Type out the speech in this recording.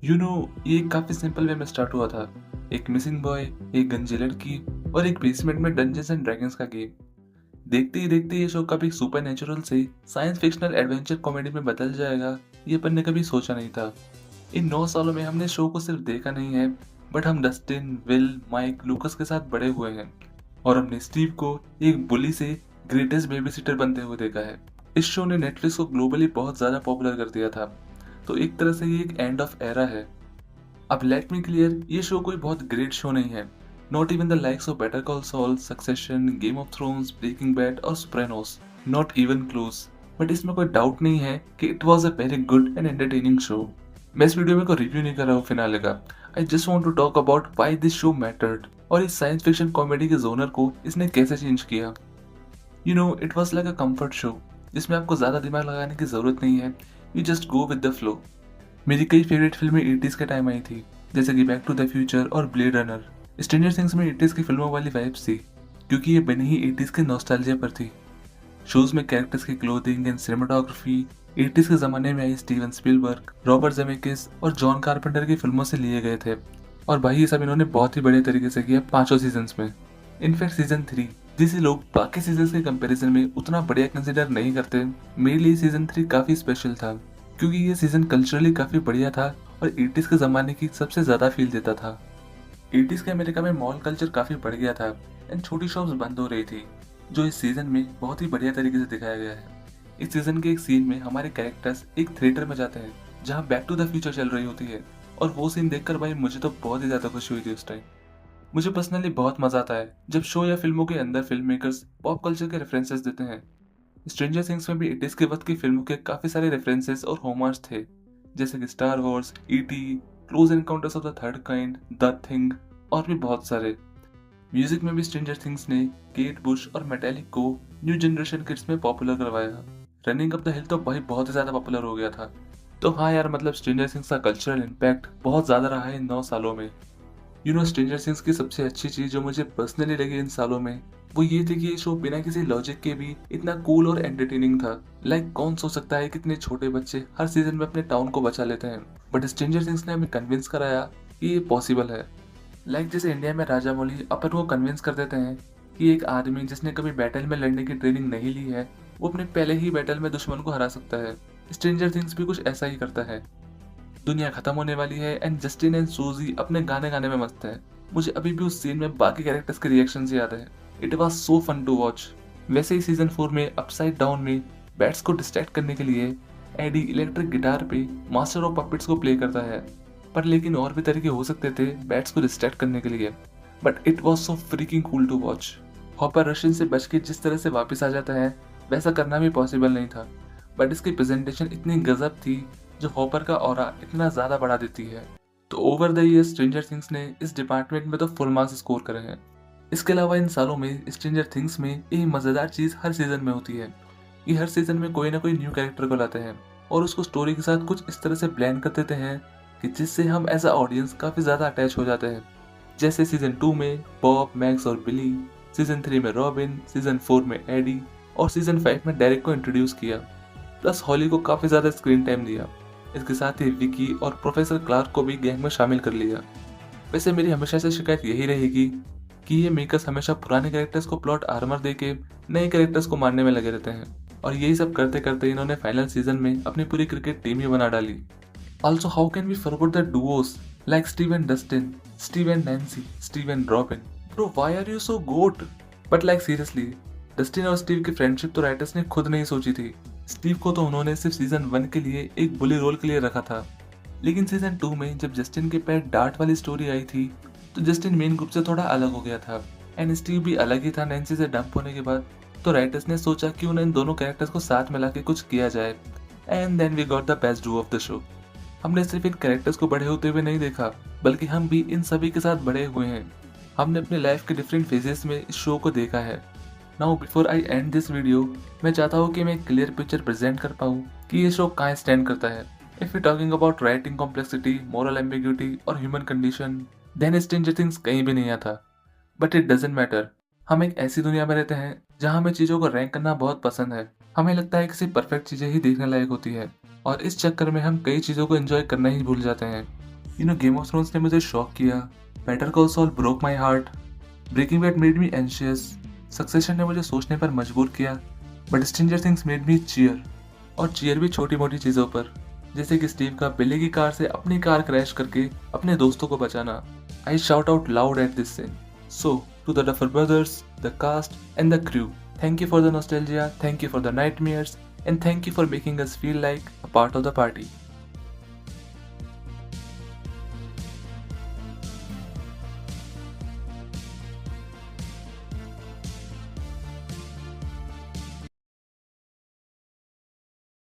ये काफी simple way में स्टार्ट हुआ था। एक मिसिंग बॉय, एक गंजी लड़की और एक बेसमेंट में डंजन्स एंड ड्रैगन्स का गेम। देखते ही देखते ये शो कभी सुपर नेचुरल से साइंस फिक्शनल एडवेंचर कॉमेडी में बदल जाएगा, ये अपन ने कभी सोचा नहीं था। इन 9 सालों में हमने शो को सिर्फ देखा नहीं है, बट हम डस्टिन, विल, माइक, लूकस के साथ बड़े हुए हैं और हमने स्टीव को एक बुली से ग्रेटेस्ट बेबी बनते हुए देखा है। इस शो ने नेटफ्लिक्स को ग्लोबली बहुत ज्यादा पॉपुलर कर दिया था, तो एक तरह से ये एक एंड ऑफ एरा है। अब लेट मी क्लियर, ये शो कोई बहुत ग्रेट शो नहीं है। Not even the likes of Better Call Saul, Succession, Game of Thrones, Breaking Bad और Sopranos, not even close. But इसमें कोई डाउट नहीं है कि it was a very good and entertaining show. मैं इस वीडियो में कोई रिव्यू नहीं कर रहा हूँ फिनाले का। I just want to talk about why this show mattered और इस साइंस फिक्शन कॉमेडी के जोनर को इसने कैसे चेंज किया। It was like a comfort show जिसमें आपको ज्यादा दिमाग लगाने की जरूरत नहीं है। You just go with the flow. मेरी कई फेवरेट फिल्में 80s के टाइम आई थी, जैसे कि बैक टू द फ्यूचर और ब्लेड रनर। स्ट्रेंजर थिंग्स में 80s की फिल्मों वाली वाइब्स थी, क्योंकि ये बनी ही 80s के नॉस्टैल्जिया पर थी। शोज में कैरेक्टर्स की क्लोथिंग एंड सिनेमाटोग्राफी 80s के जमाने में आई स्टीवन स्पीलबर्ग, रॉबर्ट जेमेकिस और जॉन कारपेंटर की फिल्मों से लिए गए थे। और भाई ये सब इन्होंने बहुत ही बढ़िया तरीके से किया 5 सीजन में। इनफैक्ट सीजन 3, जिसे लोग बाकी सीजन के कंपैरिजन में उतना बढ़िया कंसिडर नहीं करते, मेरे लिए सीजन 3 काफी स्पेशल था, क्योंकि ये सीजन कल्चरली काफी बढ़िया था और 80s के जमाने की सबसे ज्यादा फील देता था। 80s के अमेरिका में मॉल कल्चर काफी बढ़ गया था एंड छोटी शॉप्स बंद हो रही थी, जो इस सीजन में बहुत ही बढ़िया तरीके से दिखाया गया है। इस सीजन के एक सीन में हमारे कैरेक्टर्स एक थिएटर में जाते हैं जहाँ बैक टू द फ्यूचर चल रही होती है, और वो सीन देखकर भाई मुझे तो बहुत ही ज्यादा खुशी हुई थी उस टाइम। मुझे पर्सनली बहुत मजा आता है जब शो या फिल्मों के अंदर फिल्म मेकर्स पॉप कल्चर के रेफरेंसेस देते हैं। स्ट्रेंजर थिंग्स में भी 80s के वक्त की फिल्मों के काफी सारे रेफरेंसेस और होमार्स थे, जैसे कि star Wars, ET, close encounters of the third kind, the thing और भी बहुत सारे। म्यूजिक में भी स्ट्रेंजर थिंग्स ने केट बुश और मेटालिक को न्यू जनरेशन किड्स में पॉपुलर करवाया। रनिंग अप द हिल तो भाई बहुत ही ज्यादा पॉपुलर हो गया था। तो हाँ यार, मतलब स्ट्रेंजर थिंग्स का कल्चरल इम्पैक्ट बहुत ज्यादा रहा है इन 9 सालों में। स्ट्रेंजर थिंग्स की सबसे अच्छी चीज जो मुझे पर्सनली लगी इन सालों में, वो ये थी कि ये शो बिना किसी लॉजिक के भी इतना कूल और एंटरटेनिंग था। कौन सोच सकता है कि इतने छोटे बच्चे हर सीजन में अपने टाउन को बचा लेते हैं, बट स्ट्रेंजर थिंग्स ने हमें कन्विंस कराया कि ये पॉसिबल है। जैसे इंडिया में राजा मौली अपन को कन्विंस कर देते हैं कि एक आदमी जिसने कभी बैटल में लड़ने की ट्रेनिंग नहीं ली है, वो अपने पहले ही बैटल में दुश्मन को हरा सकता है। स्ट्रेंजर थिंग्स भी कुछ ऐसा ही करता है। दुनिया खत्म होने वाली है एंड जस्टिन एंड सूजी अपने गाने गाने में मस्त है। मुझे अभी भी उस सीन में बाकी कैरेक्टर्स के रिएक्शंस याद है। It was so fun to watch. वैसे ही सीजन 4 में अपसाइड डाउन में बैट्स को डिस्ट्रैक्ट करने के लिए एडी इलेक्ट्रिक गिटार पे मास्टर ऑफ पपेट्स को प्ले करता है, पर लेकिन और भी तरीके हो सकते थे बैट्स को डिस्ट्रैक्ट करने के लिए, but it was so freaking cool to watch. Hopper Russian से बच के जिस तरह से वापस आ जाता है, वैसा करना भी पॉसिबल नहीं था, बट इसकी प्रेजेंटेशन इतनी गजब थी जो हॉपर का ऑरा इतना ज्यादा बढ़ा देती है। तो over the year stranger things ने इस डिपार्टमेंट में तो फुल मार्क्स स्कोर करे हैं। इसके अलावा इन सालों में स्ट्रेंजर थिंग्स में एक मजेदार चीज हर सीजन में होती है। ये हर सीजन में कोई ना कोई न्यू कैरेक्टर को लाते हैं और उसको स्टोरी के साथ कुछ इस तरह से ब्लेंड कर देते हैं कि जिससे हम एज अ ऑडियंस काफी ज्यादा अटैच हो जाते हैं। जैसे सीजन 2 में बॉब, मैक्स और बिली, सीजन 3 में रॉबिन, सीजन 4 में एडी और सीजन 5 में डेरेक को इंट्रोड्यूस किया, प्लस हॉली को काफी ज्यादा स्क्रीन टाइम दिया। इसके साथ ही विकी और प्रोफेसर क्लार्क को भी गैंग में शामिल कर लिया। वैसे मेरी हमेशा से शिकायत यही रहेगी कि ये मेकर्स हमेशा पुराने कैरेक्टर्स को प्लॉट आर्मर देके नए कैरेक्टर्स को मारने में लगे रहते हैं, और यही सब करते करते इन्होंने फाइनल सीजन में अपनी पूरी क्रिकेट टीम ही बना डाली। Also how can we forget the duos like Steve and Dustin, Steve and Nancy, Steve and Robin. Bro why are you so goat? But seriously, Dustin और स्टीव की friendship तो writers ने खुद नहीं सोची थी। स्टीव को तो उन्होंने सिर्फ सीजन 1 के लिए एक बुली रोल के लिए रखा था, लेकिन सीजन 2 में जब जस्टिन के पैर डार्ट वाली स्टोरी आई थी, तो जस्टिन मेन ग्रुप से थोड़ा अलग हो गया था एंड स्टीव भी अलग ही था नैन्सी से डंप होने के बाद। तो राइटर्स ने सोचा कि उन्हें इन दोनों कैरेक्टर्स को साथ मिला के कुछ किया जाए, and then we got the best duo of the show. हमने सिर्फ इन कैरेक्टर्स को बड़े होते हुए नहीं देखा, बल्कि हम भी इन सभी के साथ बड़े हुए हैं। हमने अपने लाइफ के डिफरेंट फेजेस में इस शो को देखा है। Now before I and this video, मैं चाहता हूँ कि मैं एक क्लियर पिक्चर प्रेजेंट कर पाऊँ कि ये शो कहाँ स्टैंड करता है। If you talking about writing complexity, moral ambiguity और human condition, then Stranger Things कहीं भी नहीं आता। But it doesn't matter. हम एक ऐसी दुनिया में रहते हैं जहाँ हमें चीजों को रैंक करना बहुत पसंद है। हमें लगता है कि सिर्फ परफेक्ट चीजें ही देखने लायक होती है, और इस चक्कर में हम कई चीजों को एंजॉय करना ही भूल जाते हैं। गेम ऑफ थ्रोन्स ने मुझे शॉक किया, Better Call Saul broke my heart, Breaking Bad made me anxious, Succession ने मुझे सोचने पर मजबूर किया, but Stranger Things made me cheer. और चीयर भी छोटी मोटी चीज़ों पर, जैसे कि स्टीव का बिल्ली की कार से अपनी कार क्रैश करके अपने दोस्तों को बचाना। I shout out loud at this scene. So to the Duffer Brothers, the cast and the crew, thank you for the nostalgia, thank you for the nightmares, and thank you for making us feel like a part of the party.